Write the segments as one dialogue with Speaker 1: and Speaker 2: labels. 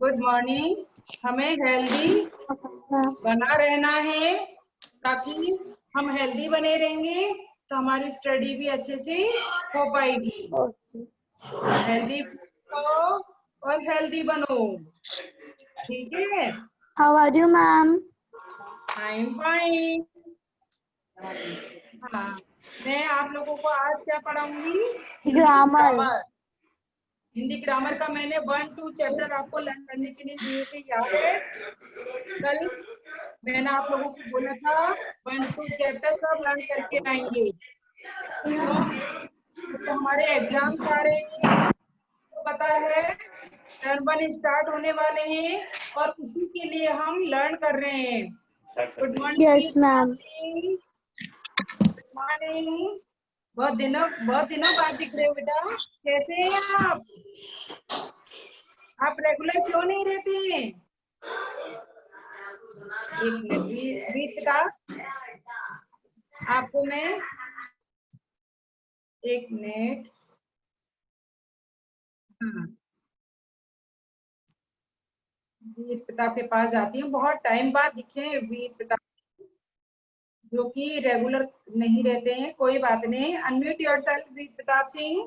Speaker 1: Good morning. हमें healthy बना रहना है, ताकि हम हेल्दी बने रहेंगे तो हमारी स्टडी भी अच्छे से हो पाएगी। हेल्दी खाओ और हेल्दी बनो, ठीक है?
Speaker 2: How are you ma'am?
Speaker 1: I am fine. हाँ, मैं आप लोगों को आज क्या पढ़ाऊंगी?
Speaker 2: ग्रामर।
Speaker 1: हिंदी ग्रामर का मैंने 1-2 चैप्टर आपको लर्न करने के लिए दिए थे, याद है? कल मैंने आप लोगों को बोला था 1-2 चैप्टर सब लर्न करके आएंगे, तो हमारे एग्जाम्स आ रहे हैं, तो पता है टर्म 1 स्टार्ट होने वाले हैं और उसी के लिए हम लर्न कर रहे हैं। Good morning.
Speaker 2: Yes ma'am.
Speaker 1: Good morning. बहुत दिनों बाद दिख रहे हो बेटा, कैसे हैं आप? आप रेगुलर क्यों नहीं रहते हैं? एक मिनट बेटा, आपको मैं एक मिनट, हाँ, वीर प्रताप के पास जाती हूँ। बहुत टाइम बाद दिखे हैं वीर प्रताप, जो कि रेगुलर नहीं रहते हैं। कोई बात नहीं, अनम्यूट योरसेल्फ वीर प्रताप सिंह।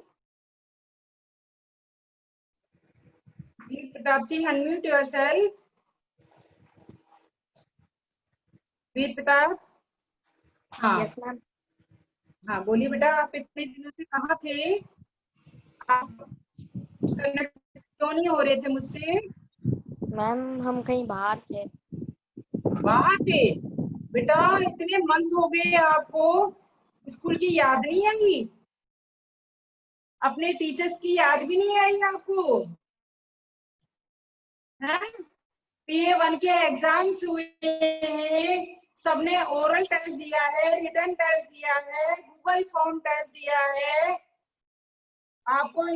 Speaker 1: वीर प्रताप सिंह, अनम्यूट योरसेल्फ। वीर प्रताप, हाँ।
Speaker 2: Yes ma'am.
Speaker 1: हाँ बोलिए बेटा, आप इतने दिनों से कहाँ थे? आप कनेक्ट क्यों नहीं हो रहे थे मुझसे?
Speaker 2: मैम हम कहीं बाहर थे।
Speaker 1: बाहर थे? बेटा इतने मंथ हो गए आपको, स्कूल की याद नहीं आई? अपने टीचर्स की याद भी नहीं आई आपको? PA1 के एग्जाम्स हुए हैं, सबने ओरल टेस्ट दिया है, रिटन टेस्ट दिया है, गूगल फॉर्म टेस्ट दिया है। आपको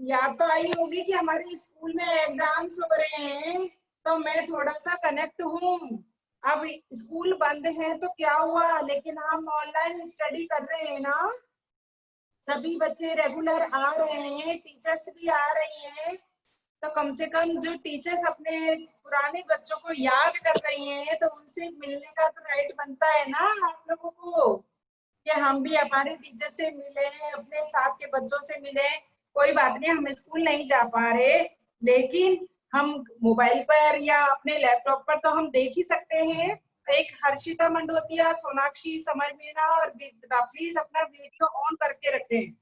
Speaker 1: याद तो आई होगी कि हमारे स्कूल में एग्जाम्स हो रहे हैं, तो मैं थोड़ा सा कनेक्ट हूँ। अब स्कूल बंद है तो क्या हुआ, लेकिन हम ऑनलाइन स्टडी कर रहे हैं ना। सभी बच्चे रेगुलर आ रहे हैं, टीचर्स भी आ रही हैं, तो कम से कम जो टीचर्स अपने पुराने बच्चों को याद कर रही हैं, तो उनसे मिलने का तो राइट बनता है ना आप लोगों को, कि हम भी हमारे टीचर से मिले, अपने साथ के बच्चों से मिले। कोई बात नहीं, हम स्कूल नहीं जा पा रहे, लेकिन हम मोबाइल पर या अपने लैपटॉप पर तो हम देख ही सकते हैं। एक हर्षिता मंडोतिया, सोनाक्षी समर मीना और प्लीज अपना वीडियो ऑन करके रखें।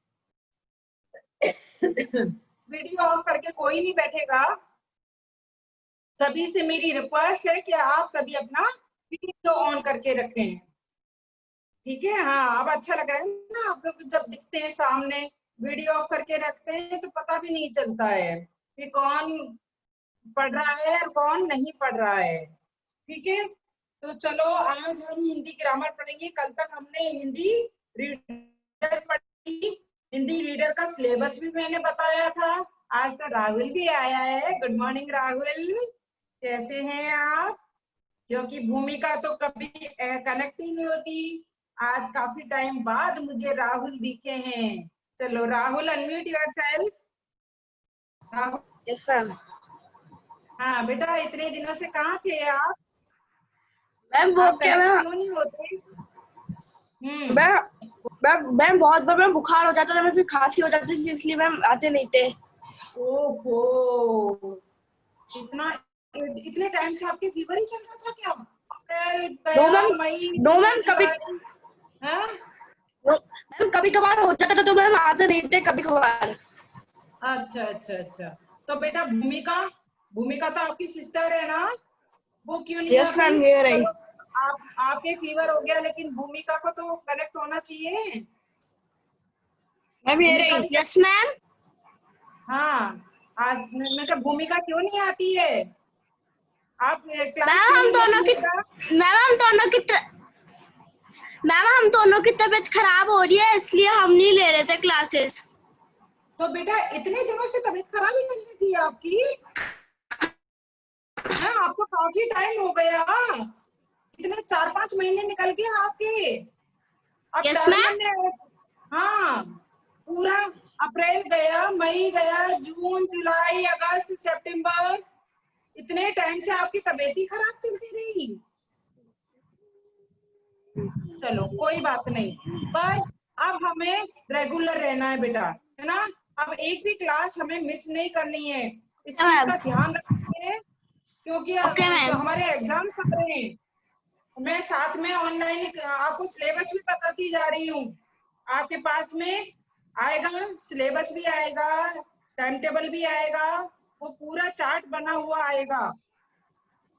Speaker 1: वीडियो ऑफ करके कोई नहीं बैठेगा। सभी से मेरी रिक्वेस्ट है कि आप सभी अपना वीडियो ऑन करके रखें, ठीक है? हाँ, अब अच्छा लग रहा है ना आप लोग जब दिखते हैं सामने। वीडियो ऑफ करके रखते हैं तो पता भी नहीं चलता है कि कौन पढ़ रहा है और कौन नहीं पढ़ रहा है, ठीक है? तो चलो आज हम हिंदी ग्रामर पढ़ेंगे। कल तक हमने हिंदी रीडर पढ़ी, हिंदी रीडर का सिलेबस भी मैंने बताया था। आज तो राहुल भी आया है। गुड मॉर्निंग राहुल, कैसे हैं आप? क्योंकि भूमिका तो कभी कनेक्ट ही नहीं होती, आज काफी टाइम बाद मुझे राहुल दिखे हैं। चलो Rahul, unmute yourself. Rahul,
Speaker 2: yes ma'am.
Speaker 1: हाँ बेटा, इतने दिनों से कहाँ थे आप?
Speaker 2: मैम वो
Speaker 1: आप
Speaker 2: क्या
Speaker 1: कनेक्ट
Speaker 2: मैम,
Speaker 1: क्यों नहीं होते?
Speaker 2: मैं मैम बहुत बार मैम बुखार हो जाता था, मैं फिर खांसी हो जाती थी, इसलिए मैम आते नहीं थे।
Speaker 1: ओहो, इतना इतने टाइम से आपके फीवर ही चल रहा था क्या? अप्रैल
Speaker 2: नो
Speaker 1: गया,
Speaker 2: मैम,
Speaker 1: मई,
Speaker 2: नो
Speaker 1: जून,
Speaker 2: मैम कभी,
Speaker 1: जुलाई, हाँ?
Speaker 2: मैम कभी कभार हो जाता था तो मैम आते नहीं थे कभी कभार।
Speaker 1: अच्छा अच्छा अच्छा। तो बेटा भूमिका, भूमिका तो आपकी सिस्टर है ना, वो क्यों नहीं
Speaker 2: यस
Speaker 1: आती?
Speaker 2: मैम ये रही।
Speaker 1: चलो, आपके फीवर हो गया, लेकिन भूमिका को तो कनेक्ट होना चाहिए।
Speaker 2: मैम ये
Speaker 1: भूमिका
Speaker 2: रही।
Speaker 1: भी,
Speaker 2: यस मैम।
Speaker 1: हाँ, आज मैं कहा भूमिका क्यों नहीं आती है? आप क्लास
Speaker 2: मैम
Speaker 1: क्यों
Speaker 2: हम
Speaker 1: नहीं
Speaker 2: दोनों
Speaker 1: लेती
Speaker 2: की
Speaker 1: बेटा?
Speaker 2: मैम हम दोनों की मैम हम दोनों की तबीयत खराब हो रही है, इसलिए हम नहीं ले रहे थे क्लासेस।
Speaker 1: तो बेटा इतने दिनों से तबीयत खराब ही चल रही थी आपकी? हाँ, आपको काफी टाइम हो गया, कितने 4-5 महीने निकल गए आपके। अब
Speaker 2: यस
Speaker 1: टर्म
Speaker 2: मैम।
Speaker 1: ने, हाँ, पूरा अप्रैल गया, मई गया, जून, जुलाई, अगस्त, सितंबर, इतने टाइम से आपकी तबीयत ही खराब चलती रही। चलो कोई बात नहीं, पर अब हमें रेगुलर रहना है बेटा, है ना। अब एक भी क्लास हमें मिस नहीं करनी है, इस चीज का ध्यान रखिए, क्योंकि
Speaker 2: ओके मैम।
Speaker 1: हमारे एग्जाम्स आ रहे हैं। मैं साथ में ऑनलाइन आपको सिलेबस भी बताती जा रही हूँ। आपके पास में आएगा, सिलेबस भी आएगा, टाइम टेबल भी आएगा, वो पूरा चार्ट बना हुआ आएगा।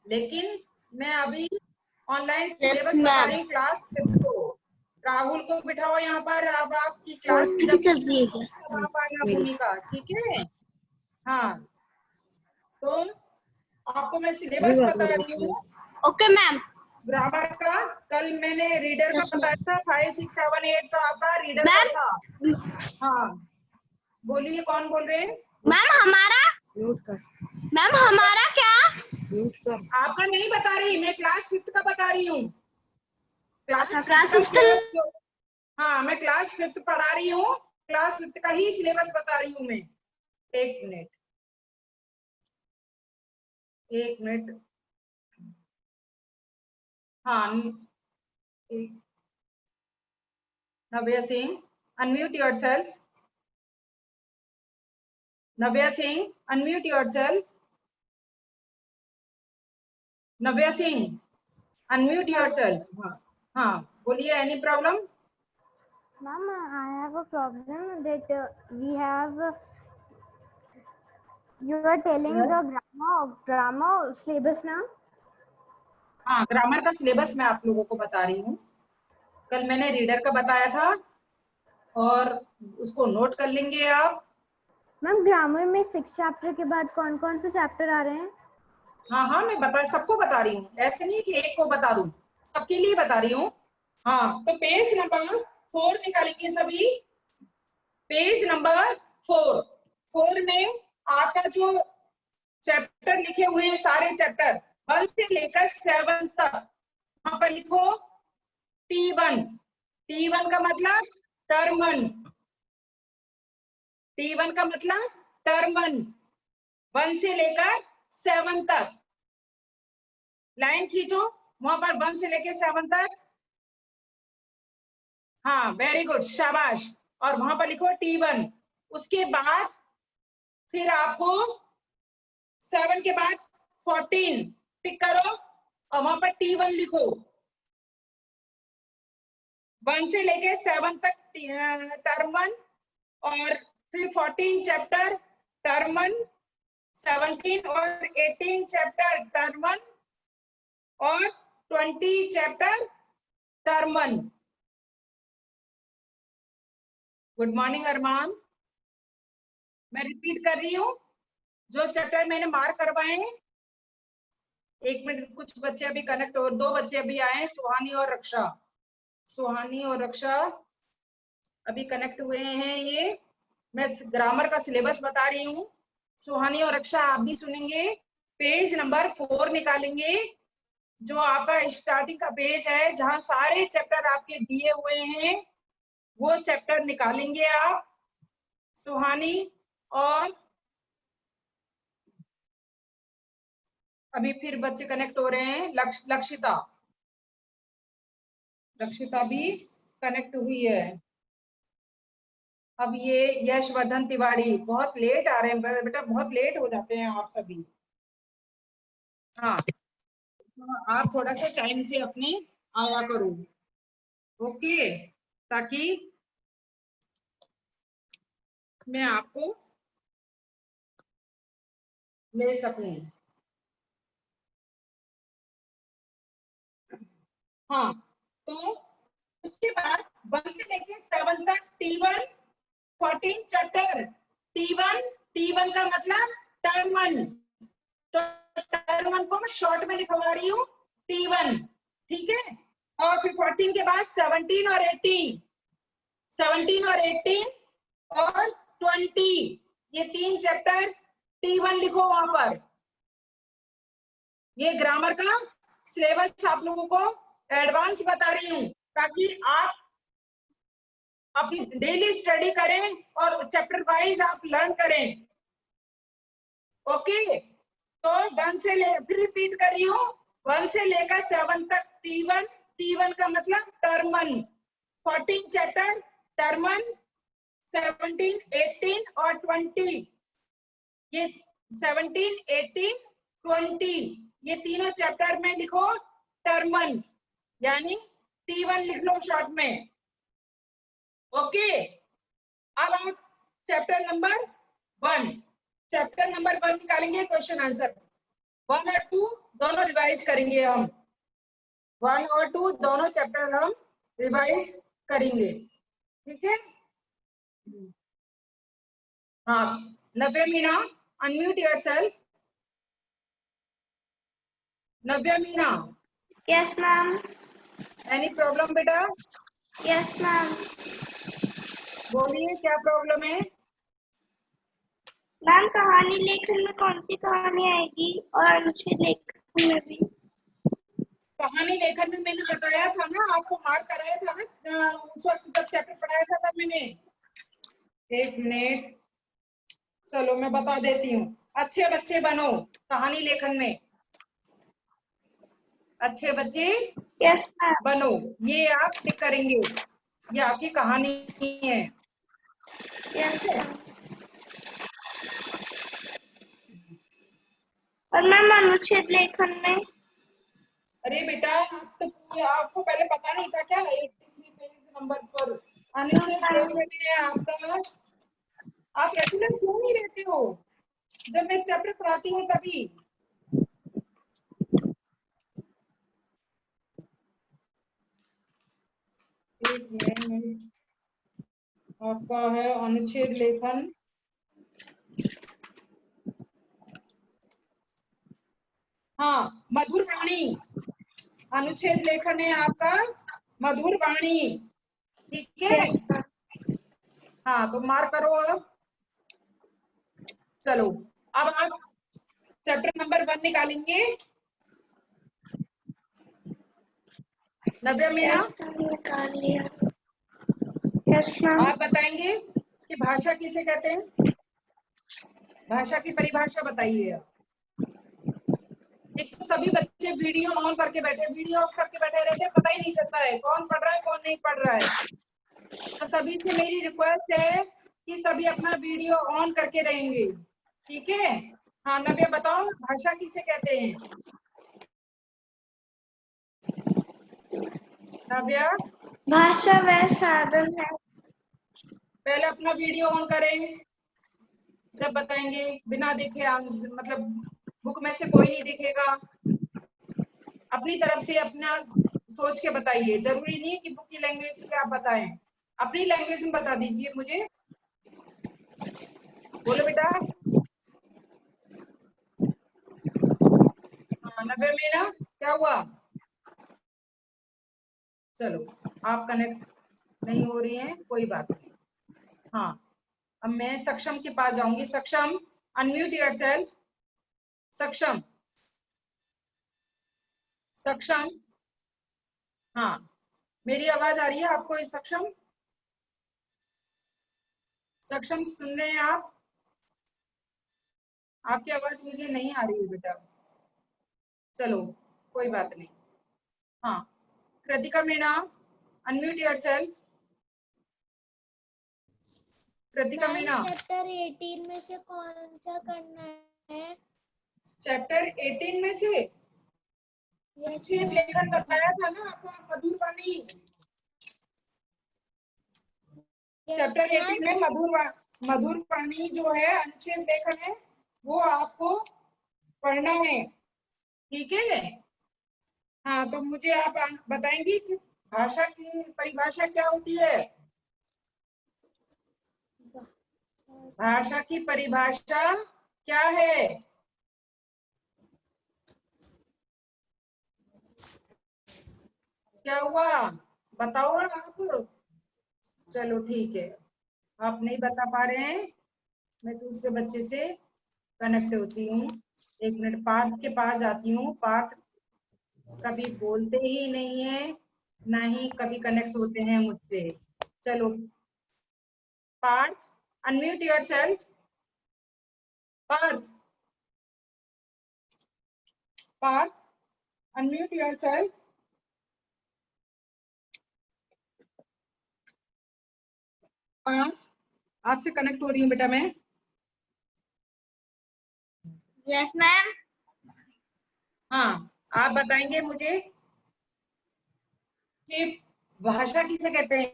Speaker 1: लेकिन मैं अभी ऑनलाइन
Speaker 2: यस
Speaker 1: सिलेबस बता रही
Speaker 2: मैम।
Speaker 1: हूँ क्लास 5 को। राहुल को बिठाओ यहाँ पर, अब आपकी क्लास
Speaker 2: फोर्थ की
Speaker 1: जब
Speaker 2: चल रही है
Speaker 1: तब
Speaker 2: क्या?
Speaker 1: आप आना भूमिका, ठीक है। हाँ, तो आपको मैं सिलेबस बता रही हूँ
Speaker 2: ओके मैम।
Speaker 1: ग्रामर का। कल मैंने रीडर का
Speaker 2: यस
Speaker 1: बताया
Speaker 2: मैम।
Speaker 1: था, 5, 6, 7, 8 तो आपका रीडर का था।
Speaker 2: मैम
Speaker 1: हाँ, बोलिए कौन बोल रहे हैं।
Speaker 2: मैम हमारा मैम हमारा क्या?
Speaker 1: आपका नहीं बता रही, मैं क्लास 5 का बता रही हूँ। क्लास
Speaker 2: अच्छा
Speaker 1: 5
Speaker 2: क्लास
Speaker 1: का
Speaker 2: फिफ्थ।
Speaker 1: सिलेबस जो, हाँ मैं क्लास 5 पढ़ा रही हूँ, क्लास 5 का ही सिलेबस बता रही हूँ मैं। एक मिनट, एक मिनट। हाँ, नव्या सिंह, अनम्यूट योरसेल्फ। नव्या सिंह, अनम्यूट योरसेल्फ। नव्या सिंह, अनम्यूट योरसेल्फ। हाँ हाँ, बोलिए, any problem.
Speaker 3: Ma'am, I have a problem that we have. You are telling the grammar syllabus now.
Speaker 1: हाँ, ग्रामर का सिलेबस मैं आप लोगों को बता रही हूँ। कल मैंने रीडर का बताया था और उसको नोट कर लेंगे आप।
Speaker 3: मैम ग्रामर में 6 चैप्टर के बाद कौन कौन से चैप्टर आ रहे हैं?
Speaker 1: हाँ हाँ, मैं सबको बता रही हूँ, ऐसे नहीं कि एक को बता दूं, सबके लिए बता रही हूँ। हाँ, तो पेज नंबर 4 निकालेंगे सभी। पेज नंबर 4 में आपका जो चैप्टर लिखे हुए हैं, सारे चैप्टर 1 से लेकर 7 तक, वहां पर लिखो T1। T1 का मतलब टर्म 1। T1 का मतलब टर्म 1 से लेकर 7 तक। लाइन खींचो वहां पर, 1 से लेकर 7 तक। हाँ, वेरी गुड, शाबाश। और वहां पर लिखो T1। उसके बाद फिर आपको 7 के बाद 14 टिक करो और वहां पर T1 लिखो। 1 से लेके 7 तक टर्म 1, और फिर 14 चैप्टर टर्म 1, 17 और 18 चैप्टर टर्म 1, और 20 चैप्टर टर्म 1। गुड मॉर्निंग अरमान। मैं रिपीट कर रही हूँ जो चैप्टर मैंने मार्क करवाए हैं। एक मिनट, कुछ बच्चे अभी कनेक्ट हो, 2 बच्चे अभी आए, सुहानी और रक्षा। सुहानी और रक्षा अभी कनेक्ट हुए हैं। ये मैं ग्रामर का सिलेबस बता रही हूँ। सुहानी और रक्षा आप भी सुनेंगे। पेज नंबर 4 निकालेंगे, जो आपका स्टार्टिंग का पेज है, जहां सारे चैप्टर आपके दिए हुए हैं, वो चैप्टर निकालेंगे आप। सुहानी और अभी फिर बच्चे कनेक्ट हो रहे हैं, लक्षिता। लक्षिता भी कनेक्ट हुई है। अब ये यशवर्धन तिवारी, बहुत लेट आ रहे हैं बेटा, बहुत लेट हो जाते हैं आप सभी। हाँ, तो आप थोड़ा सा टाइम से अपने आया करो, ओके, ताकि मैं आपको ले सकूं। हाँ, तो उसके बाद 1 से लेके 7 तक T1, 14 चैप्टर T1 का मतलब टर्म 1। तो टर्म 1 को मैं शॉर्ट में लिखवा रही हूँ T1, ठीक है। और फिर 14 के बाद 17 और 18, 17 और 18 और 20, ये 3 चैप्टर T1 लिखो वहां पर। ये ग्रामर का सिलेबस आप लोगों को एडवांस बता रही हूँ, ताकि आप अपनी डेली स्टडी करें और चैप्टर वाइज आप लर्न करें, ओके। तो 1 से ले, फिर रिपीट कर रही हूँ, 1 से लेकर 7 तक T1, T1 का मतलब टर्मन, 14 चैप्टर टर्मन, 17, 18 और 20, ये 17, 18, 20 ये तीनों चैप्टर में लिखो टर्मन, यानी T1 लिख लो शॉर्ट में। ओके, अब आप चैप्टर नंबर 1 निकालेंगे, क्वेश्चन आंसर 1 और 2 दोनों रिवाइज करेंगे हम, 1 और 2 दोनों चैप्टर हम रिवाइज करेंगे, ठीक है। हाँ, Navya Meena, unmute yourself. Navya Meena,
Speaker 3: Yes, ma'am.
Speaker 1: Any problem बेटा?
Speaker 3: Yes, ma'am.
Speaker 1: बोलिए क्या प्रॉब्लम है?
Speaker 3: मैम कहानी लेखन में कौन सी कहानी आएगी और अनुच्छेद लेखन में भी?
Speaker 1: कहानी लेखन में मैंने बताया था ना, आपको मार्क कराया था ना उस वक्त जब चैप्टर पढ़ाया था तब मैंने। एक मिनट, चलो मैं बता देती हूँ। अच्छे बच्चे बनो कहानी लेखन में, अच्छे बच्चे
Speaker 3: Yes, ma'am.
Speaker 1: बनो, ये आप टिक करेंगे, ये आपकी कहानी है।
Speaker 3: Yes, ma'am. और मैम अनुच्छेद लेखन में?
Speaker 1: अरे बेटा, आप तो पूरे, आपको पहले पता नहीं था क्या 83 पेज नंबर पर अनुच्छेद लेखन है आपका? आप रेगुलर क्यों नहीं रहते हो? जब मैं चैप्टर पढ़ाती हूँ तभी। एक मिनट, आपका है अनुच्छेद लेखन, हाँ मधुर वाणी, अनुच्छेद लेखन है आपका मधुर वाणी, ठीक है।
Speaker 3: Yes, ma'am.
Speaker 1: हाँ तो मार्क करो अब। चलो अब आप चैप्टर नंबर 1 निकालेंगे। नव्या मीना,
Speaker 3: Yes, ma'am. निकाल लिया। Yes, ma'am.
Speaker 1: आप बताएंगे कि भाषा किसे कहते हैं? भाषा की परिभाषा बताइए आप। एक तो सभी बच्चे वीडियो ऑन करके बैठे, वीडियो ऑफ करके बैठे रहते, पता ही नहीं चलता है कौन पढ़ रहा है कौन नहीं पढ़ रहा है। तो सभी से मेरी रिक्वेस्ट है कि सभी अपना वीडियो ऑन करके रहेंगे, ठीक है। हाँ नव्या बताओ, भाषा किसे कहते हैं? नव्या,
Speaker 3: भाषा वह साधन है।
Speaker 1: पहले अपना वीडियो ऑन करें, जब बताएंगे बिना देखे मतलब बुक में से कोई नहीं दिखेगा, अपनी तरफ से अपना सोच के बताइए, जरूरी नहीं है कि बुक की लैंग्वेज से आप बताएं, अपनी लैंग्वेज में बता दीजिए मुझे। बोलो बेटा। हाँ नव्या मीना, क्या हुआ? चलो आप कनेक्ट नहीं हो रही हैं, कोई बात नहीं। हाँ अब मैं सक्षम के पास जाऊंगी। सक्षम, अनम्यूट योरसेल्फ। सक्षम, सक्षम, हाँ मेरी आवाज आ रही है आपको? सक्षम, सक्षम सुन रहे हैं आप? आपकी आवाज मुझे नहीं आ रही है बेटा। चलो कोई बात नहीं। हाँ Kritika Meena, unmute yourself. Kritika
Speaker 4: ma'am
Speaker 1: Meena,
Speaker 4: chapter 18 में से कौन सा करना है?
Speaker 1: चैप्टर 18 में से
Speaker 4: यस
Speaker 1: अनुच्छेद
Speaker 4: मैम।
Speaker 1: लेखन बताया था ना आपको, मधुर वाणी।
Speaker 4: Yes
Speaker 1: chapter
Speaker 4: ma'am.
Speaker 1: 18 में मधुर वाणी जो है अनुच्छेद लेखन है, वो आपको पढ़ना है, ठीक है। हाँ तो मुझे आप बताएंगी कि भाषा की परिभाषा क्या होती है? भाषा की परिभाषा क्या है? क्या हुआ बताओ आप। चलो ठीक है, आप नहीं बता पा रहे हैं, मैं दूसरे बच्चे से कनेक्ट होती हूँ। एक मिनट, पार्थ के पास जाती हूँ। पार्थ कभी बोलते ही नहीं है, ना ही कभी कनेक्ट होते हैं मुझसे। चलो Parth, unmute yourself. Parth, Parth, unmute yourself. Parth, आपसे कनेक्ट हो रही हूँ बेटा मैं।
Speaker 2: Yes ma'am.
Speaker 1: हाँ, आप बताएंगे मुझे कि भाषा किसे कहते हैं?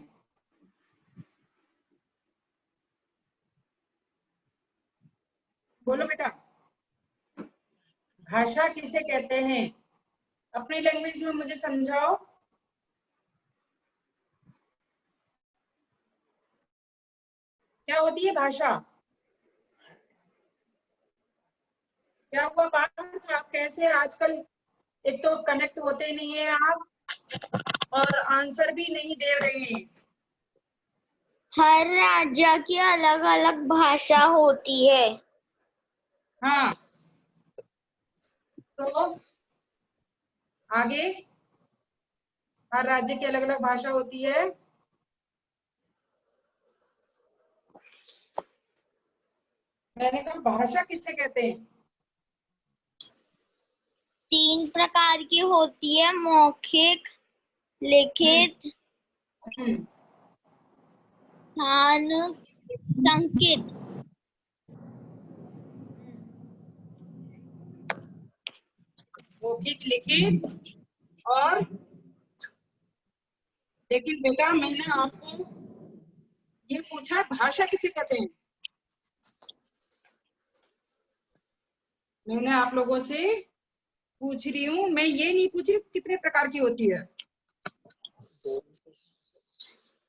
Speaker 1: बोलो बेटा, भाषा किसे कहते हैं? अपनी लैंग्वेज में मुझे समझाओ। क्या होती है भाषा? क्या हुआ पार्थ, आप कैसे आजकल एक तो कनेक्ट होते नहीं है आप और आंसर भी नहीं दे रहे हैं।
Speaker 2: हर राज्य की अलग अलग भाषा होती है।
Speaker 1: हाँ, तो आगे हर राज्य की अलग अलग भाषा होती है। मैंने कहा भाषा किसे कहते हैं?
Speaker 2: 3 प्रकार की होती है, मौखिक, लिखित,
Speaker 1: हम्म,
Speaker 2: स्थान, संकेत।
Speaker 1: मौखिक, लिखित और लेकिन बेटा मैंने आपको ये पूछा भाषा किसे कहते हैं? मैंने आप लोगों से पूछ रही हूँ, मैं ये नहीं पूछ रही कितने प्रकार की होती है।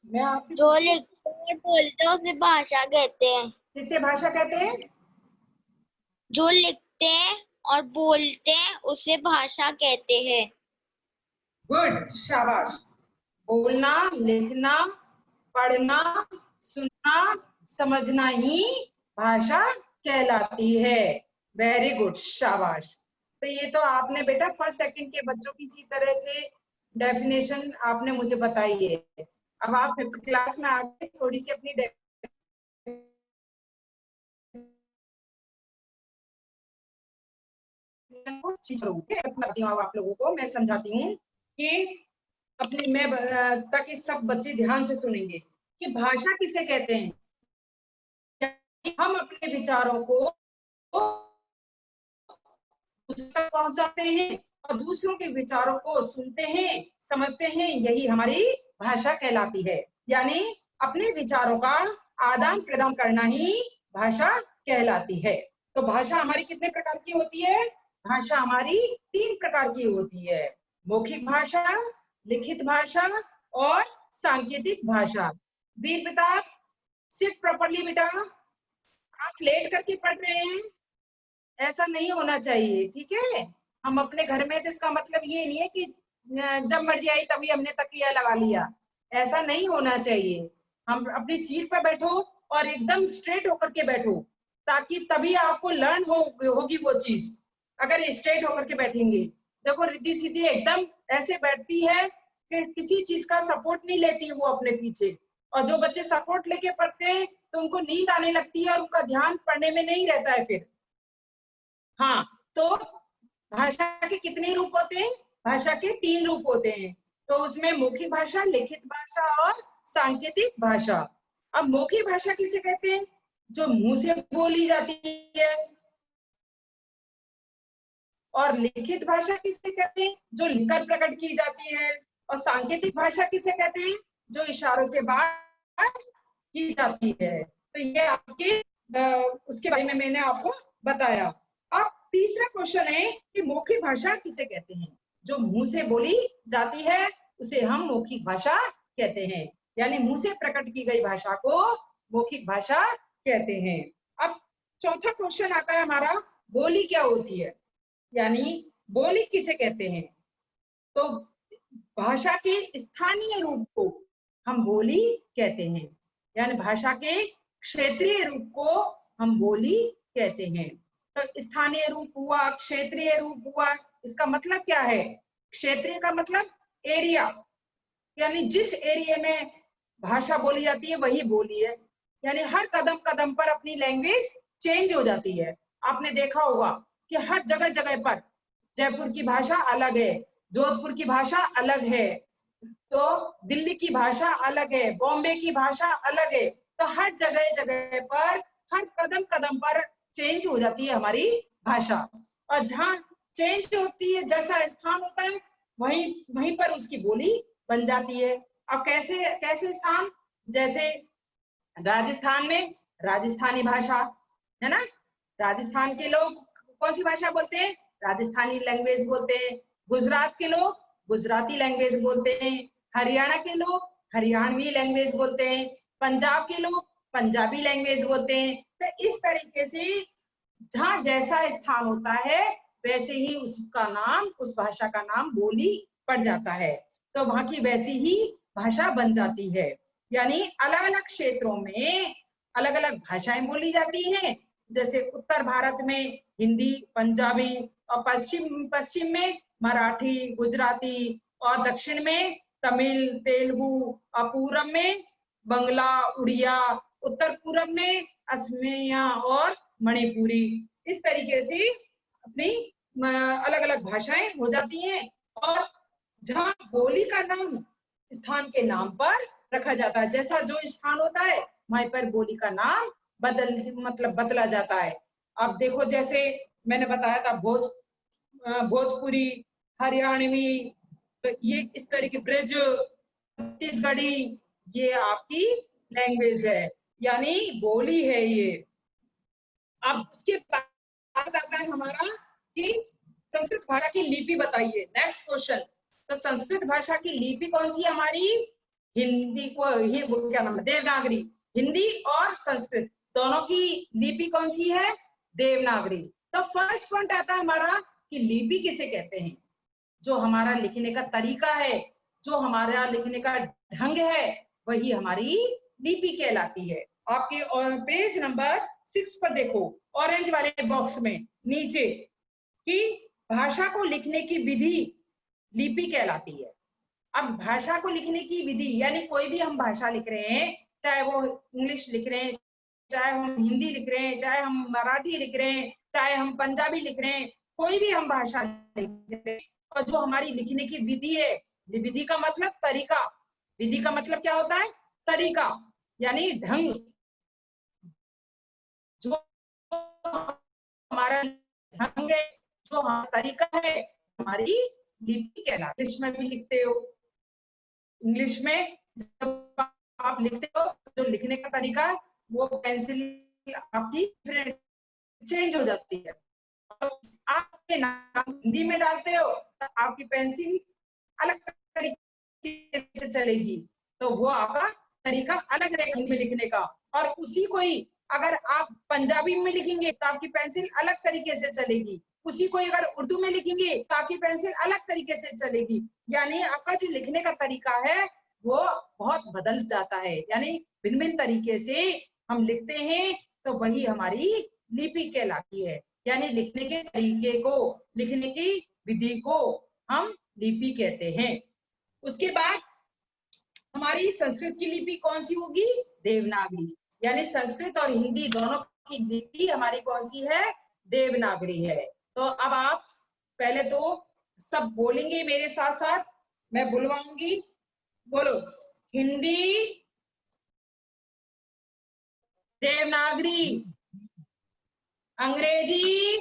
Speaker 1: मैं आपसे
Speaker 2: जो लिखते और बोलते हैं उसे भाषा कहते हैं।
Speaker 1: किसे भाषा कहते हैं?
Speaker 2: जो लिखते और बोलते हैं उसे भाषा कहते हैं।
Speaker 1: गुड, शाबाश। बोलना, लिखना, पढ़ना, सुनना, समझना ही भाषा कहलाती है। वेरी गुड, शाबाश। तो ये तो आपने बेटा फर्स्ट सेकंड के बच्चों की इसी तरह से डेफिनेशन आपने मुझे बताई है। अब आप 5th क्लास में आगे थोड़ी सी अपनी बताती हूँ आप लोगों को, मैं समझाती हूँ कि अपने मैं ताकि सब बच्चे ध्यान से सुनेंगे कि भाषा किसे कहते हैं। हम अपने विचारों को दूसरों तक पहुंचाते हैं और दूसरों के विचारों को सुनते हैं, समझते हैं, यही हमारी भाषा कहलाती है। यानी अपने विचारों का आदान प्रदान करना ही भाषा कहलाती है। तो भाषा हमारी कितने प्रकार की होती है? भाषा हमारी 3 प्रकार की होती है, मौखिक भाषा, लिखित भाषा और सांकेतिक भाषा। वीर प्रताप, सिट प्रॉपरली बेटा। आप लेट करके पढ़ रहे हैं, ऐसा नहीं होना चाहिए, ठीक है? हम अपने घर में तो इसका मतलब ये नहीं है कि जब मर्जी आई तभी हमने तकिया लगा लिया, ऐसा नहीं होना चाहिए। हम अपनी सीट पर बैठो और एकदम स्ट्रेट होकर के बैठो, ताकि तभी आपको लर्न होगी वो चीज। अगर स्ट्रेट होकर के बैठेंगे, देखो रिद्धि सीधी एकदम ऐसे बैठती है कि किसी चीज का सपोर्ट नहीं लेती वो अपने पीछे। और जो बच्चे सपोर्ट लेके पढ़ते हैं तो उनको नींद आने लगती है और उनका ध्यान पढ़ने में नहीं रहता है फिर। हाँ, तो भाषा के कितने रूप होते हैं? भाषा के 3 रूप होते हैं। तो उसमें मौखिक भाषा, लिखित भाषा और सांकेतिक भाषा। अब मौखिक भाषा किसे कहते हैं? जो मुंह से बोली जाती है। और लिखित भाषा किसे कहते हैं? जो लिखकर प्रकट की जाती है। और सांकेतिक भाषा किसे कहते हैं? जो इशारों से बात की जाती है। तो ये आपके उसके बारे में मैंने आपको बताया। अब तीसरा क्वेश्चन है कि मौखिक भाषा किसे कहते हैं? जो मुंह से बोली जाती है उसे हम मौखिक भाषा कहते हैं, यानी मुंह से प्रकट की गई भाषा को मौखिक भाषा कहते हैं। अब चौथा क्वेश्चन आता है हमारा, बोली क्या होती है, यानी बोली किसे कहते हैं? तो भाषा के स्थानीय रूप को हम बोली कहते हैं, यानी भाषा के क्षेत्रीय रूप को हम बोली कहते हैं। तो स्थानीय रूप हुआ, क्षेत्रीय रूप हुआ, इसका मतलब क्या है? क्षेत्रीय का मतलब एरिया, यानी जिस एरिया में भाषा बोली जाती है वही बोली है। यानी हर कदम कदम पर अपनी लैंग्वेज चेंज हो जाती है। आपने देखा होगा कि हर जगह जगह पर जयपुर की भाषा अलग है, जोधपुर की भाषा अलग है, तो दिल्ली की भाषा अलग है, बॉम्बे की भाषा अलग है। तो हर जगह जगह पर, हर कदम कदम पर चेंज हो जाती है हमारी भाषा। और जहाँ चेंज होती है, जैसा स्थान होता है, वहीं वहीं पर उसकी बोली बन जाती है। अब कैसे कैसे स्थान, जैसे राजस्थान में राजस्थानी भाषा है ना, राजस्थान के लोग कौन सी भाषा बोलते हैं, राजस्थानी लैंग्वेज बोलते हैं। गुजरात के लोग गुजराती लैंग्वेज बोलते हैं। हरियाणा के लोग हरियाणवी लैंग्वेज बोलते हैं। पंजाब के लोग पंजाबी लैंग्वेज बोलते हैं। तो इस तरीके से जहाँ जैसा स्थान होता है, वैसे ही उसका नाम, उस भाषा का नाम बोली पड़ जाता है। तो वहां की वैसी ही भाषा बन जाती है। यानी अलग अलग क्षेत्रों में अलग अलग भाषाएं बोली जाती हैं। जैसे उत्तर भारत में हिंदी, पंजाबी, और पश्चिम में मराठी, गुजराती, और दक्षिण में तमिल, तेलुगु, और पूरब में बंगला, उड़िया, उत्तर पूरब में असमिया और मणिपुरी। इस तरीके से अपनी अलग अलग भाषाएं हो जाती हैं। और जहाँ बोली का नाम स्थान के नाम पर रखा जाता है, जैसा जो स्थान होता है वहीं पर बोली का नाम बदला जाता है। अब देखो, जैसे मैंने बताया था भोजपुरी, हरियाणवी, तो ये इस तरह की ब्रिज, छत्तीसगढ़ी, ये आपकी लैंग्वेज है, यानी बोली है ये। अब उसके बाद आता है हमारा कि संस्कृत भाषा की लिपि बताइए। Next question. तो संस्कृत भाषा की लिपि कौन सी हमारी, हिंदी को ही, वो क्या नाम है, देवनागरी। हिंदी और संस्कृत दोनों की लिपि कौन सी है, देवनागरी। तो फर्स्ट पॉइंट आता है हमारा कि लिपि किसे कहते हैं, जो हमारा लिखने का तरीका है, जो हमारा लिखने का ढंग है, वही हमारी लिपि कहलाती है। आपके और पेज नंबर 6 पर देखो, ऑरेंज वाले बॉक्स में नीचे, कि भाषा को लिखने की विधि लिपि कहलाती है। अब भाषा को लिखने की विधि, यानी कोई भी हम भाषा लिख रहे हैं, चाहे वो इंग्लिश लिख रहे हैं, चाहे हम हिंदी लिख रहे हैं, चाहे हम मराठी लिख रहे हैं, चाहे हम पंजाबी लिख रहे हैं, कोई भी हम भाषा लिख रहे हैं, और जो हमारी लिखने की विधि है, विधि का मतलब तरीका, विधि का मतलब क्या होता है, तरीका, यानी ढंग, जो हमारा ढंग है, जो हमारा तरीका है, हमारी लिपि कहलाती है। इंग्लिश में भी लिखते हो, इंग्लिश में जब आप लिखते हो तो जो लिखने का तरीका है, वो पेंसिल आपकी चेंज हो जाती है। आपके नाम हिंदी में डालते हो तो आपकी पेंसिल अलग तरीके से चलेगी, तो वो आपका तरीका अलग रहेगा हिंदी में लिखने का। और उसी को ही अगर आप पंजाबी में लिखेंगे तो आपकी पेंसिल अलग तरीके से चलेगी, उसी को अगर उर्दू में लिखेंगे तो आपकी पेंसिल अलग तरीके से चलेगी। यानी आपका जो लिखने का तरीका है वो बहुत बदल जाता है, यानी भिन्न भिन्न तरीके से हम लिखते हैं, तो वही हमारी लिपि कहलाती है। यानी लिखने के तरीके को, लिखने की विधि को हम लिपि कहते हैं। उसके बाद हमारी संस्कृत की लिपि कौन सी होगी, देवनागरी। यानी संस्कृत और हिंदी दोनों की लिपि हमारी कौन सी है, देवनागरी है। तो अब आप पहले तो सब बोलेंगे मेरे साथ साथ, मैं बुलवाऊंगी, बोलो, हिंदी, देवनागरी, अंग्रेजी,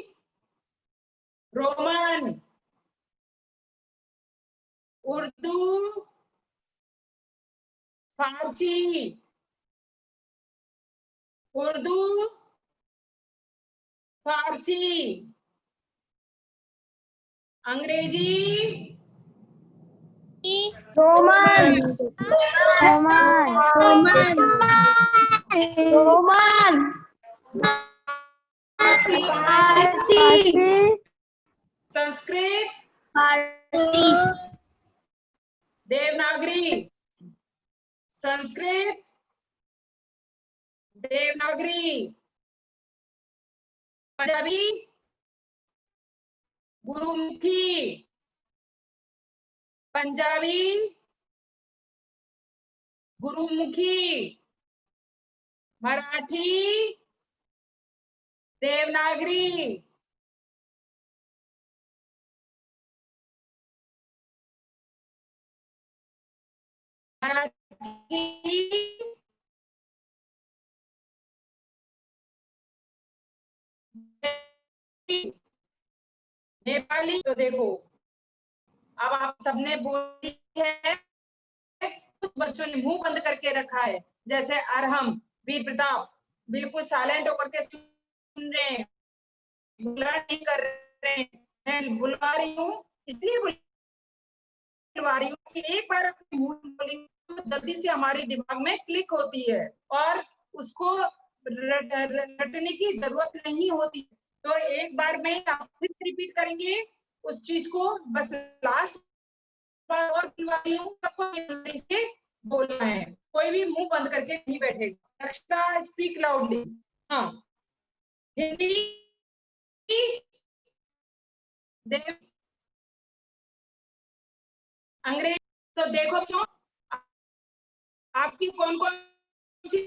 Speaker 1: रोमन, उर्दू, फारसी, उर्दू, फारसी, अंग्रेजी,
Speaker 2: रोमन,
Speaker 3: रोमन,
Speaker 2: रोमन, रोमन,
Speaker 1: फारसी,
Speaker 2: फारसी,
Speaker 1: संस्कृत,
Speaker 2: फारसी,
Speaker 1: देवनागरी, संस्कृत, देवनागरी, पंजाबी, गुरुमुखी, पंजाबी, गुरुमुखी, मराठी, देवनागरी, मराठी, नेपाली। तो देखो अब आप सबने बोली है, कुछ बच्चों ने मुंह बंद करके रखा है, जैसे अरहम, वीर प्रताप, बिल्कुल साइलेंट होकर के सुन रहे हैं, बुला नहीं कर रहे हैं। मैं बुलवा रही हूँ, इसलिए बुलवा रही हूँ कि एक बार अपने मुंह बोलेंगे तो जल्दी से हमारे दिमाग में क्लिक होती है और उसको रटने की जरूरत नहीं होती। तो एक बार में आप फिर रिपीट करेंगे उस चीज को, बस लास्ट बार और बुलवा रही हूँ, सबको से बोलना है, कोई भी मुंह बंद करके नहीं बैठेगा। रक्षिता स्पीक लाउडली। हाँ, हिंदी, अंग्रेजी। तो देखो बच्चों, आपकी कौन कौन सी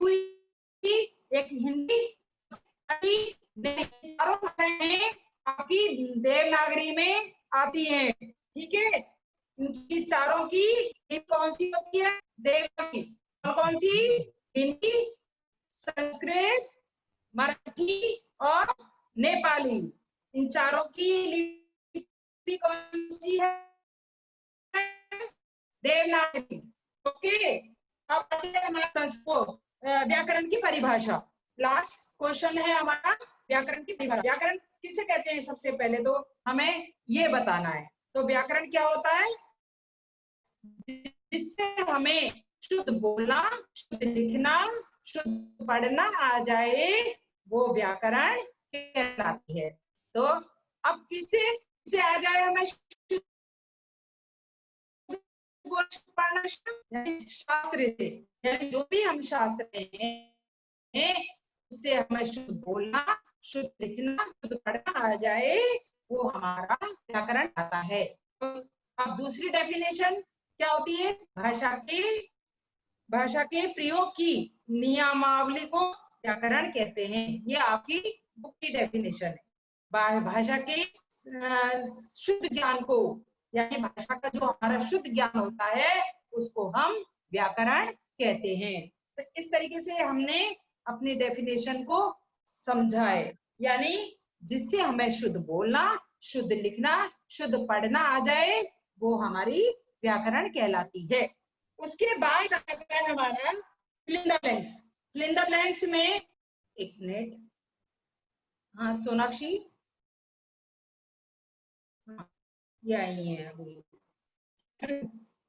Speaker 1: हुई, एक हिंदी, चारों भाषाएं आपकी देवनागरी में आती हैं, ठीक है। इनकी चारों की कौन सी होती है? देवनागरी। कौन सी? हिंदी, संस्कृत, मराठी और नेपाली। इन चारों की लिपि कौन सी है? देवनागरी। ओके, अब हमारा व्याकरण की परिभाषा। लास्ट क्वेश्चन है हमारा व्याकरण की परिभाषा। व्याकरण किसे कहते हैं? सबसे पहले तो हमें ये बताना है। तो व्याकरण क्या होता है? जिससे हमें शुद्ध बोलना, शुद्ध लिखना, शुद्ध पढ़ना आ जाए, वो व्याकरण कहलाती है। तो अब किसे आ जाए हमें शास्त्र से, यानी जो भी हम शास्त्र हैं उससे हमें शुद्ध बोलना, शुद्ध लिखना, शुद्ध पढ़ना आ जाए, वो हमारा व्याकरण आता है। तो अब दूसरी डेफिनेशन क्या होती है? भाषा के प्रयोग की नियमावली को व्याकरण कहते हैं। ये आपकी बुक की डेफिनेशन है। भाषा के शुद्ध ज्ञान को, यानी भाषा का जो हमारा शुद्ध ज्ञान होता है उसको हम व्याकरण कहते हैं। तो इस तरीके से हमने अपनी डेफिनेशन को समझा है, यानी जिससे हमें शुद्ध बोलना, शुद्ध लिखना, शुद्ध पढ़ना आ जाए, वो हमारी व्याकरण कहलाती है। उसके बाद आता है हमारा fill in the blanks। fill in the blanks में, एक मिनट, हाँ सोनाक्षी, हाँ ये आई है अभी।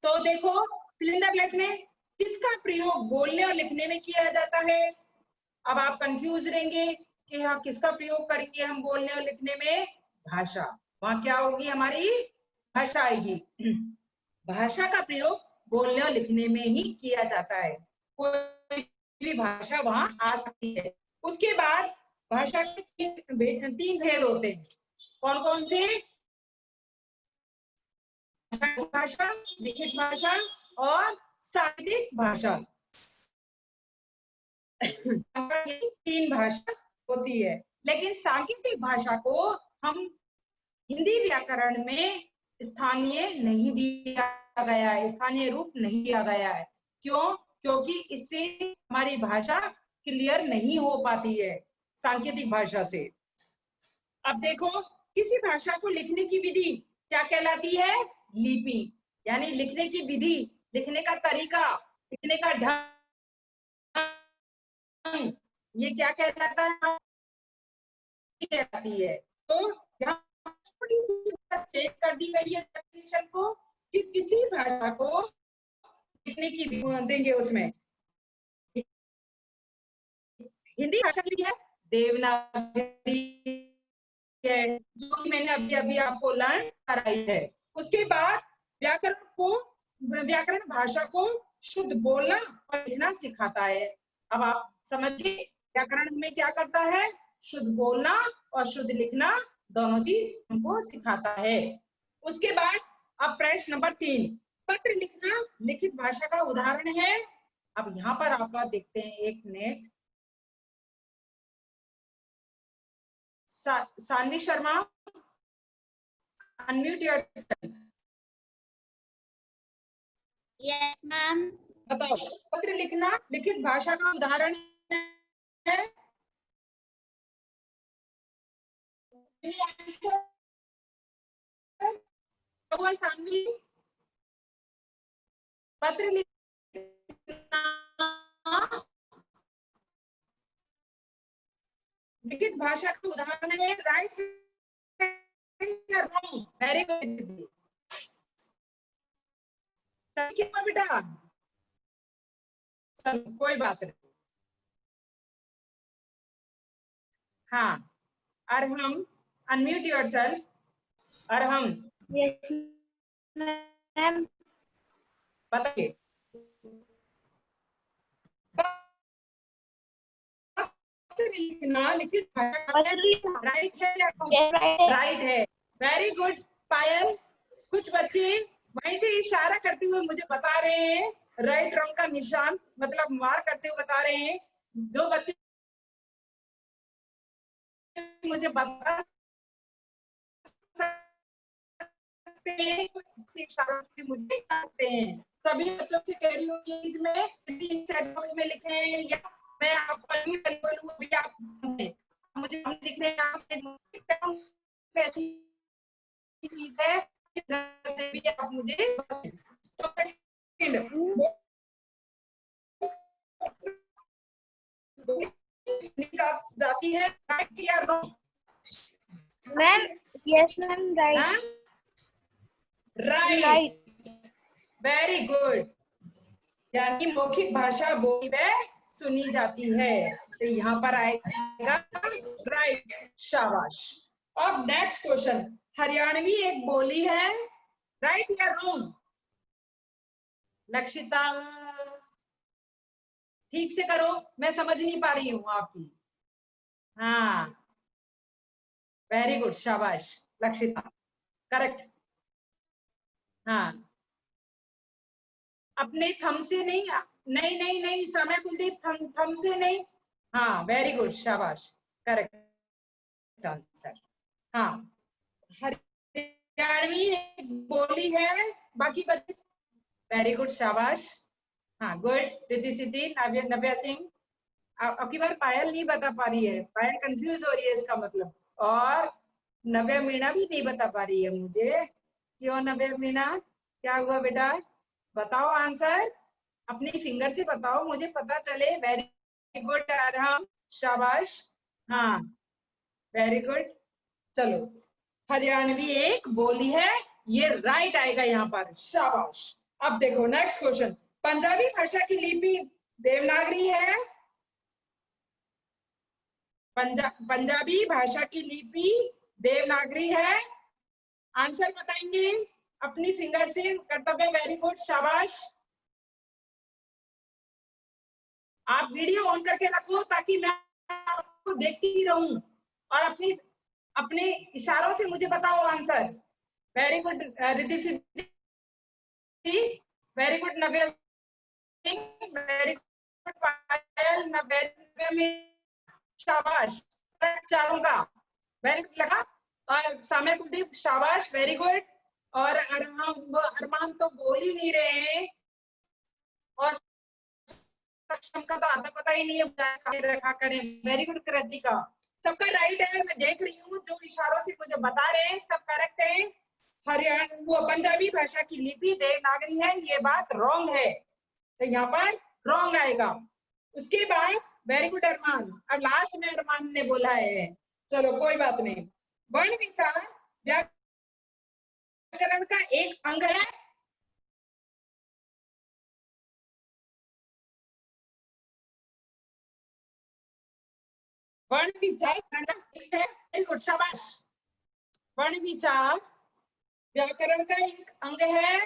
Speaker 1: तो देखो fill in the blanks में किसका प्रयोग बोलने और लिखने में किया जाता है? अब आप कंफ्यूज रहेंगे कि हाँ किसका प्रयोग करेंगे हम बोलने और लिखने में? भाषा। वहां क्या होगी? हमारी भाषा आएगी। भाषा का प्रयोग बोलने और लिखने में ही किया जाता है, कोई भी भाषा वहां आ सकती है। उसके बाद भाषा के तीन भेद होते हैं। कौन कौन से? भाषा, लिखित भाषा और साहित्यिक भाषा। तीन भाषा होती है, लेकिन सांकेतिक भाषा को हम हिंदी व्याकरण में स्थानीय नहीं दिया गया है, स्थानीय रूप नहीं दिया गया है। क्यों? क्योंकि इससे हमारी भाषा क्लियर नहीं हो पाती है सांकेतिक भाषा से। अब देखो, किसी भाषा को लिखने की विधि क्या कहलाती है? लिपि, यानी लिखने की विधि, लिखने का तरीका, लिखने का ढंग, ये क्या कहलाता है? कहलाती है। तो यहाँ थोड़ी सी चेंज कर दी गई है डेफिनेशन को, कि किसी भाषा को लिखने की देंगे उसमें। हिंदी भाषा की है देवनागरी है, जो कि मैंने अभी अभी आपको लर्न कराई है। उसके बाद व्याकरण भाषा को शुद्ध बोलना और लिखना सिखाता है। अब आप समझिए, व्याकरण में क्या करता है? शुद्ध बोलना और शुद्ध लिखना दोनों चीज हमको सिखाता है। उसके बाद अब प्रश्न नंबर 3, पत्र लिखना लिखित भाषा का उदाहरण है। अब यहाँ पर आपका देखते हैं, एक minute, Saanvi Sharma, unmute yourself.
Speaker 4: Yes, ma'am.
Speaker 1: बताओ, पत्र लिखना लिखित भाषा का उदाहरण है। सानवी, पत्र लिखना लिखित भाषा का उदाहरण है। राइट या रॉन्ग? Very good. क्या बेटा? चलो कोई बात नहीं। हाँ, Arham, unmute yourself. Arham,
Speaker 3: Yes, ma'am.
Speaker 1: बताइए। लिखना लिखित भाषा राइट है या राइट है? वेरी गुड पायल। कुछ बच्चे वहीं से इशारा करते हुए मुझे बता रहे हैं, राइट रंग का निशान मतलब मार करते हुए बता रहे हैं। जो बच्चे मुझे बता सकते हैं इशारों से मुझे बताते हैं। सभी बच्चों से कह रही हूँ कि इसमें चैट बॉक्स में लिखें या मैं आपको बोलूँ अभी आप मुझे लिख रहे हैं। ऐसी चीज है से भी आप मुझे जाती है राइट या wrong?
Speaker 3: Ma'am, yes, ma'am, right.
Speaker 1: Right, very good. यानी मौखिक भाषा बोली में सुनी जाती है, तो यहाँ पर आएगा राइट। शाबाश। अब नेक्स्ट क्वेश्चन, हरियाणवी एक बोली है, राइट या रॉन्ग? लक्षिता ठीक से करो, मैं समझ नहीं पा रही हूँ आपकी। हाँ, वेरी गुड, शाबाश लक्षिता, करेक्ट। हाँ, अपने थम से नहीं, नहीं नहीं नहीं समय कुलदीप, थम से नहीं। हाँ, वेरी गुड, शाबाश, करेक्ट आंसर। हाँ, हरियाणवी एक बोली है, बाकी बच्चे वेरी गुड, शाबाश। हाँ, गुड। रिद्धि सिद्धि, नव्या सिंह। अब की बार पायल नहीं बता पा रही है, पायल कंफ्यूज हो रही है इसका मतलब, और नव्या मीणा भी नहीं बता पा रही है मुझे। क्यों नव्या मीणा, क्या हुआ बेटा? बताओ आंसर, अपनी फिंगर से बताओ, मुझे पता चले। वेरी गुड अरहम, शाबाश। हाँ, वेरी गुड। चलो, हरियाणवी एक बोली है, ये राइट आएगा यहाँ पर, शाबाश। अब देखो नेक्स्ट क्वेश्चन, पंजाबी भाषा की लिपि देवनागरी है। पंजाबी भाषा की लिपि देवनागरी है। आंसर बताएंगे अपनी फिंगर से, कर्तव्य, वेरी गुड, शाबाश। आप वीडियो ऑन करके रखो ताकि मैं आपको देखती रहूं, और अपने इशारों से मुझे बताओ answer. Very good Riddhi Siddhi, very good नव्या सिंह, वेरी गुड पायल, नव्या में शाबाश, चारों का वेरी गुड लगा। और सामय कुलदीप, शाबाश, वेरी गुड। और अरमान तो बोल ही नहीं रहे हैं, और सक्षम का तो आता पता ही नहीं है, रखा करें। वेरी गुड कृतिका, सबका राइट है, मैं देख रही हूँ जो इशारों से मुझे बता रहे हैं सब करेक्ट है। हरियाणा वो पंजाबी भाषा की लिपि देवनागरी है, ये बात रॉन्ग है, तो यहाँ पर रॉन्ग आएगा। उसके बाद वेरी गुड अरमान, अब लास्ट में अरमान ने बोला है, चलो कोई बात नहीं। वर्ण विचार व्याकरण का एक अंग है। वर्ण विचार वेरी गुड, शाबाश। वर्ण विचार व्याकरण का एक अंग है।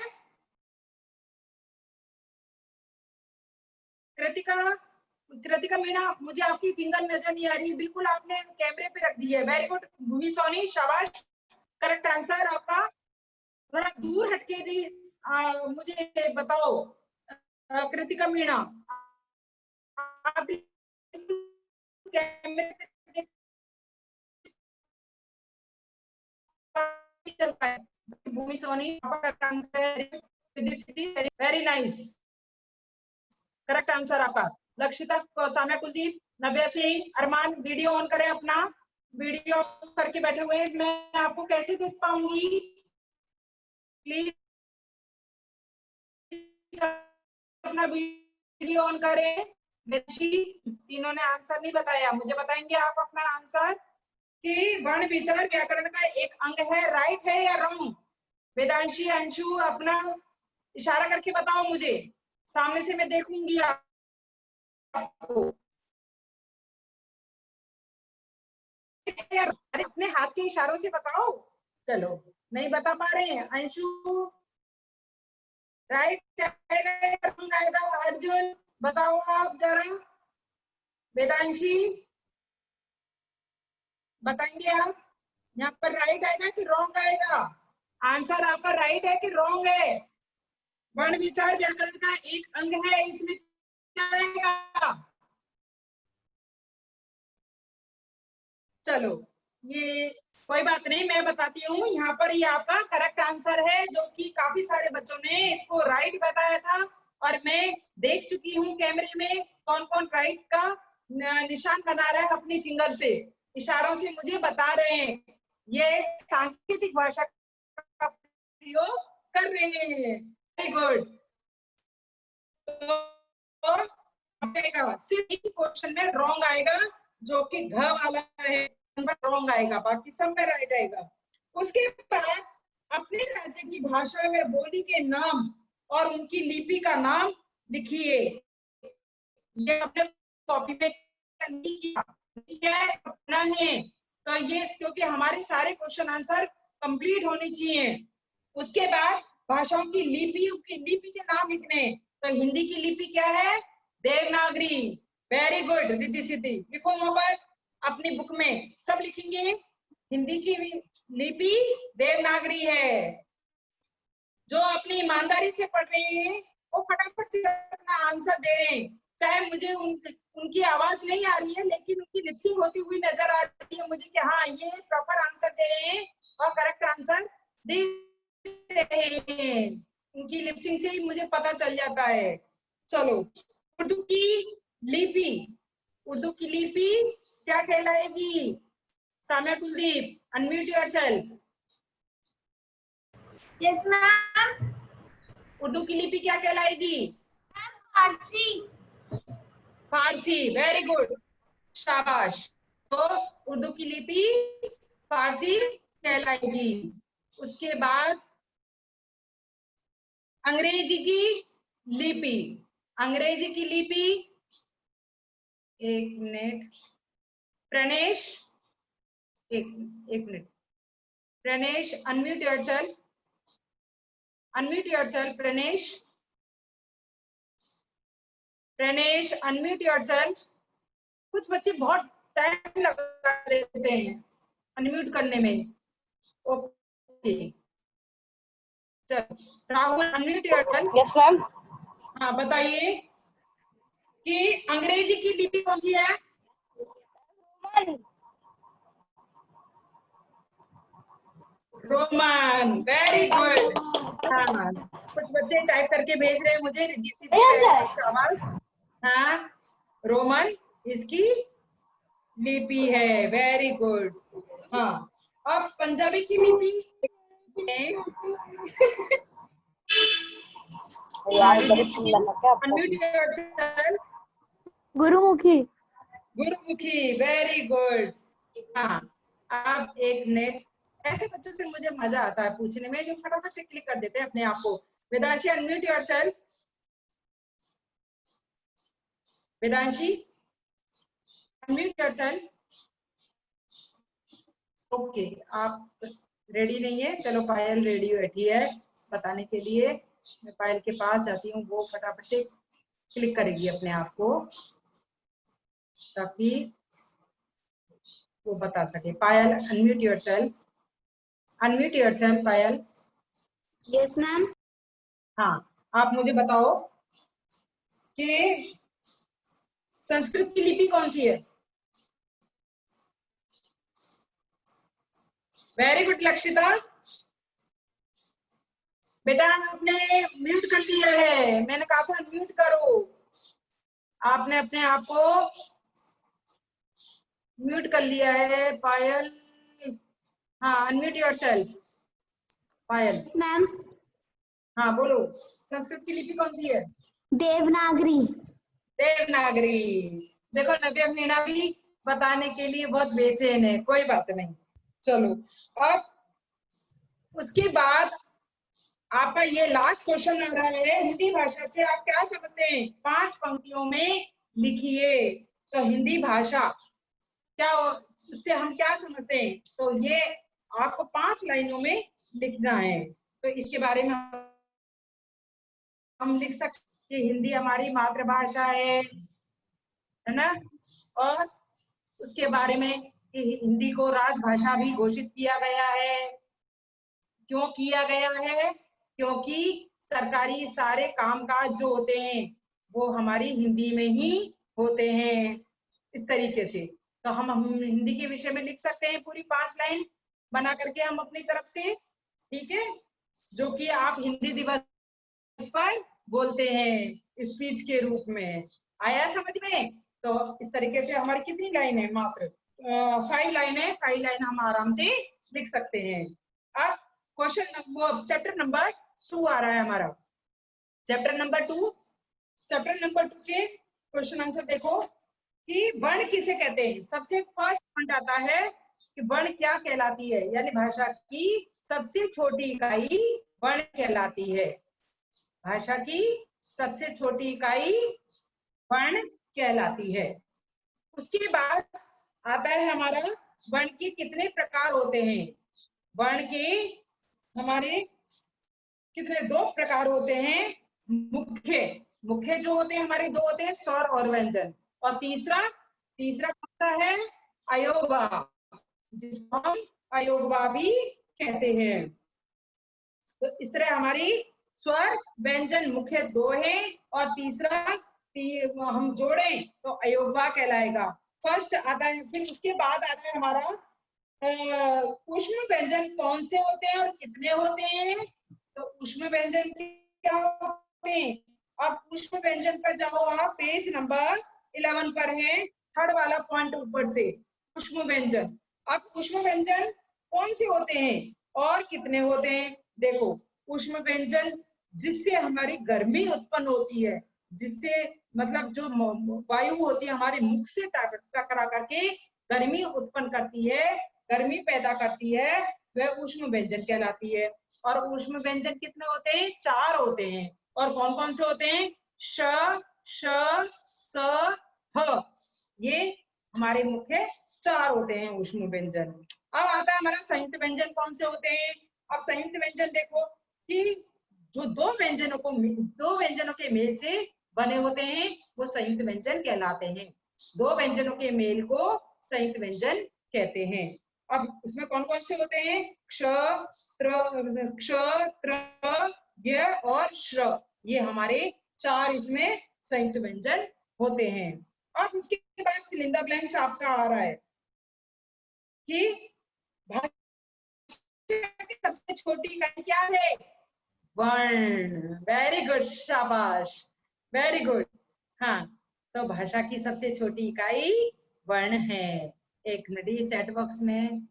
Speaker 1: कृतिका मीणा, मुझे आपकी फिंगर नजर नहीं आ रही, बिल्कुल आपने कैमरे पे रख दी है। वेरी गुड भूमि सोनी, शाबाश, करेक्ट आंसर आपका। थोड़ा दूर हटके भी मुझे बताओ कृतिका मीणा, आप कैमरे पे चल रहा है। Bhumi Soni very nice, correct answer आपका। लक्षिता, साम्या कुलदीप, नव्या सिंह, अरमान, वीडियो ऑन करें अपना, वीडियो करके बैठे हुए हैं, मैं आपको कैसे देख पाऊंगी? प्लीज अपना वीडियो ऑन करें। तीनों ने आंसर नहीं बताया, मुझे बताएंगे आप अपना आंसर कि वर्ण विचार व्याकरण का एक अंग है, राइट है या रॉन्ग? वेदांशी, अंशु, अपना इशारा करके बताओ मुझे, सामने से मैं देखूंगी आपको। अरे अपने हाथ के इशारों से बताओ। चलो, नहीं बता पा रहे हैं। अंशु राइट आएगा, अर्जुन बताओ आप जरा, वेदांशी बताएंगे आप, यहाँ पर राइट आएगा कि रॉन्ग आएगा? आंसर आपका राइट है कि रॉन्ग है? वर्ण विचार व्याकरण का एक अंग है, इसमें क्या आएगा? चलो, ये कोई बात नहीं, मैं बताती हूँ। यहाँ पर ये आपका करेक्ट आंसर है, जो कि काफी सारे बच्चों ने इसको राइट बताया था, और मैं देख चुकी हूँ कैमरे में कौन कौन राइट का निशान बना रहा है अपनी फिंगर से, इशारों से मुझे बता रहे हैं। ये सांकेतिक भाषा का प्रयोग कर रहे हैं। Very good. तो सिर्फ क्वेश्चन में रॉन्ग आएगा, जो कि घ वाला है, रॉन्ग आएगा, बाकी सब में राइट आएगा। उसके बाद अपने राज्य की भाषा में बोली के नाम और उनकी लिपि का नाम लिखिए। ये अपने कॉपी में नहीं किया है, अपना है, तो ये क्योंकि हमारे सारे क्वेश्चन आंसर कंप्लीट होने चाहिए। उसके बाद भाषाओं की लिपि के नाम लिखने, तो हिंदी की लिपि क्या है? देवनागरी। वेरी गुड रिद्धि सिद्धि, लिखो वहां पर अपनी बुक में, सब लिखेंगे। हिंदी की लिपि देवनागरी है। जो अपनी ईमानदारी से पढ़ रहे हैं वो फटाफट से अपना आंसर दे रहे हैं, चाहे मुझे उनकी आवाज नहीं आ रही है, लेकिन उनकी लिपसिंग होती हुई नजर आ रही है मुझे कि हाँ ये प्रॉपर आंसर दे रहे हैं और करेक्ट आंसर दे रहे हैं। उनकी लिपसिंग से ही मुझे पता चल जाता है। चलो, उर्दू की लिपि क्या कहलाएगी? Samya Kuldeep, unmute yourself.
Speaker 5: Yes ma'am.
Speaker 1: Urdu की लिपि क्या कहलाएगी?
Speaker 5: फारसी।
Speaker 1: फारसी, वेरी गुड, शाबाश। तो उर्दू की लिपि फारसी कहलाएगी। उसके बाद अंग्रेजी की लिपि, एक मिनट प्रणेश, एक minute Pranesh, unmute yourself Pranesh unmute yourself. कुछ बच्चे बहुत टाइम लगा लेते हैं अनम्यूट करने में। ओके, चलो Rahul unmute yourself.
Speaker 6: Yes ma'am.
Speaker 1: हाँ बताइए कि अंग्रेजी की लिपि कौन सी है? Roman, very good. हाँ, कुछ बच्चे टाइप करके भेज रहे हैं मुझे, शाबाश। हाँ, रोमन इसकी लिपि है, वेरी गुड। हाँ, अब पंजाबी की लिपि
Speaker 3: गुरुमुखी।
Speaker 1: Very good. हाँ, अब एक मिनट, ऐसे बच्चों से मुझे मजा आता है पूछने में, जो फटाफट से क्लिक कर देते हैं अपने आप को। Vedanshi unmute yourself. Vedanshi unmute yourself. Okay, आप रेडी नहीं है? चलो पायल रेडी बैठी है बताने के लिए। मैं पायल के पास जाती हूँ, वो फटाफट से क्लिक करेगी अपने आप को, ताकि वो बता सके। Payal unmute yourself, Payal.
Speaker 2: Yes ma'am.
Speaker 1: हाँ, आप मुझे बताओ कि संस्कृत की लिपि कौन सी है? वेरी गुड लक्षिता, बेटा आपने म्यूट कर लिया है, मैंने कहा था म्यूट करो, आपने अपने आप को म्यूट कर लिया है। पायल, हाँ अनम्यूट योरसेल्फ। पायल,
Speaker 2: मैम
Speaker 1: हाँ बोलो, संस्कृत की लिपि कौन सी है?
Speaker 2: देवनागरी।
Speaker 1: देवनागरी। देखो नव्या मीणा भी बताने के लिए बहुत बेचैन है, कोई बात नहीं, चलो। अब उसके बाद आपका ये लास्ट क्वेश्चन आ रहा है, हिंदी भाषा से आप क्या समझते हैं? 5 पंक्तियों में लिखिए। तो हिंदी भाषा क्या, उससे हम क्या समझते हैं? तो ये आपको 5 लाइनों में लिखना है। तो इसके बारे में हम लिख सकते हैं कि हिंदी हमारी मातृभाषा है ना, और उसके बारे में कि हिंदी को राजभाषा भी घोषित किया गया है। क्यों किया गया है? क्योंकि सरकारी सारे कामकाज जो होते हैं वो हमारी हिंदी में ही होते हैं। इस तरीके से तो हम हिंदी के विषय में लिख सकते हैं पूरी 5 लाइन बना करके हम अपनी तरफ से, ठीक है, जो कि आप हिंदी दिवस पर बोलते हैं स्पीच के रूप में। आया समझ में? तो इस तरीके से हमारी कितनी लाइन है? मात्र 5 लाइन है। 5 लाइन हम आराम से लिख सकते हैं। अब क्वेश्चन चैप्टर नंबर 2 आ रहा है हमारा। चैप्टर नंबर 2 के क्वेश्चन आंसर देखो कि वर्ण किसे कहते हैं। सबसे फर्स्ट पॉइंट आता है कि वर्ण क्या कहलाती है, यानी भाषा की सबसे छोटी इकाई वर्ण कहलाती है। भाषा की सबसे छोटी इकाई वर्ण कहलाती है। उसके बाद आता है हमारा वर्ण के कितने प्रकार होते हैं। वर्ण के हमारे कितने 2 प्रकार होते हैं। मुख्य जो होते हैं हमारे 2 होते हैं, स्वर और व्यंजन। और तीसरा कौन सा है? अयोगवा, जिसको हम अयोगवा भी कहते हैं। तो इस तरह हमारी स्वर व्यंजन मुख्य 2 है, और तीसरा हम जोड़ें तो अयोगवा कहलाएगा। फर्स्ट आता है, फिर उसके बाद आता है हमारा ऊष्म व्यंजन कौन से होते हैं और कितने होते हैं। तो ऊष्म व्यंजन क्या होते हैं? अब ऊष्म व्यंजन पर जाओ आप, पेज नंबर 11 पर है, थर्ड वाला पॉइंट ऊपर से, ऊष्म व्यंजन। अब ऊष्म व्यंजन कौन से होते हैं और कितने होते हैं? देखो, ऊष्म व्यंजन जिससे हमारी गर्मी उत्पन्न होती है, जिससे मतलब जो वायु होती है हमारे मुख से टकरा करके गर्मी उत्पन्न करती है, गर्मी पैदा करती है, वह ऊष्म व्यंजन कहलाती है। और ऊष्म व्यंजन कितने होते हैं? 4 होते हैं। और कौन कौन से होते हैं? श, श, स, ह, ये हमारे मुख्य 4 होते हैं ऊष्म व्यंजन। अब आता है हमारा संयुक्त व्यंजन कौन से होते हैं। अब संयुक्त व्यंजन देखो कि जो 2 व्यंजनों के मेल से बने होते हैं वो संयुक्त व्यंजन कहलाते हैं। 2 व्यंजनों के मेल को संयुक्त व्यंजन कहते हैं। अब उसमें कौन कौन से होते हैं? क्ष, त्र, य और श्र, ये हमारे 4 इसमें संयुक्त व्यंजन होते हैं। अब उसके बाद फिल इन द ब्लैंक्स आपका आ रहा है कि भाषा की सबसे छोटी इकाई क्या है? वर्ण। वेरी गुड, शाबाश, वेरी गुड। हाँ, तो भाषा की सबसे छोटी इकाई वर्ण है। एक मिनट, ये चैट बॉक्स में,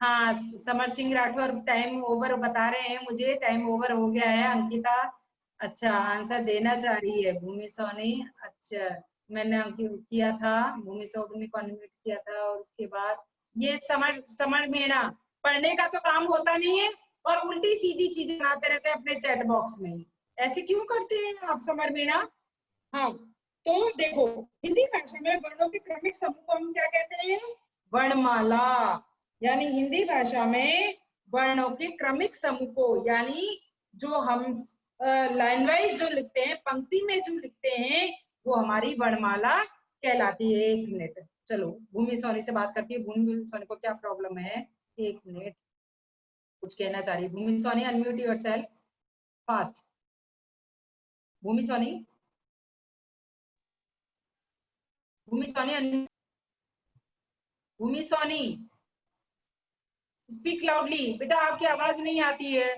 Speaker 1: हाँ समर सिंह राठौर टाइम ओवर बता रहे हैं मुझे, टाइम ओवर हो गया है। अंकिता अच्छा आंसर देना चाह रही है। भूमि सोनी, अच्छा मैंने किया था, भूमि सोनी को अनम्यूट किया था। और उसके बाद ये समर मीणा, पढ़ने का तो काम होता नहीं है और उल्टी सीधी चीजें बनाते रहते हैं अपने चैट बॉक्स में। ऐसे क्यों करते हैं आप समर मीणा? हाँ, तो देखो, हिंदी भाषा में वर्णों के क्रमिक समूह को हम क्या कहते हैं? वर्णमाला। यानी हिंदी भाषा में वर्णों के क्रमिक समूह को, यानी जो हम लाइन वाइज जो लिखते हैं, पंक्ति में जो लिखते हैं, वो हमारी वर्णमाला कहलाती है। एक मिनट, चलो भूमि सोनी से बात करती है। भूमि सोनी को क्या प्रॉब्लम है? एक मिनट, कुछ कहना चाह रही है Bhumi Soni. Unmute yourself fast. Bhumi Soni, Bhumi Soni, Bhumi Soni speak loudly. बेटा आपकी आवाज नहीं आती है।